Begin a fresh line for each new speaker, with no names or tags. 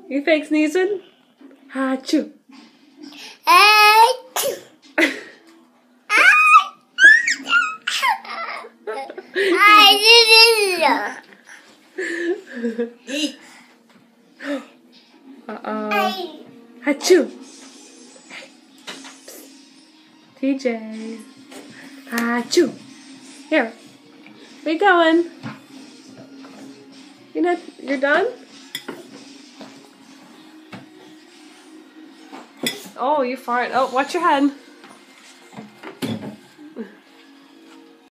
You fake sneezing? Achoo. Uh-oh. Achoo. TJ. Achoo. Here. Where you going? You're done? Oh, you fart. Oh, watch your head.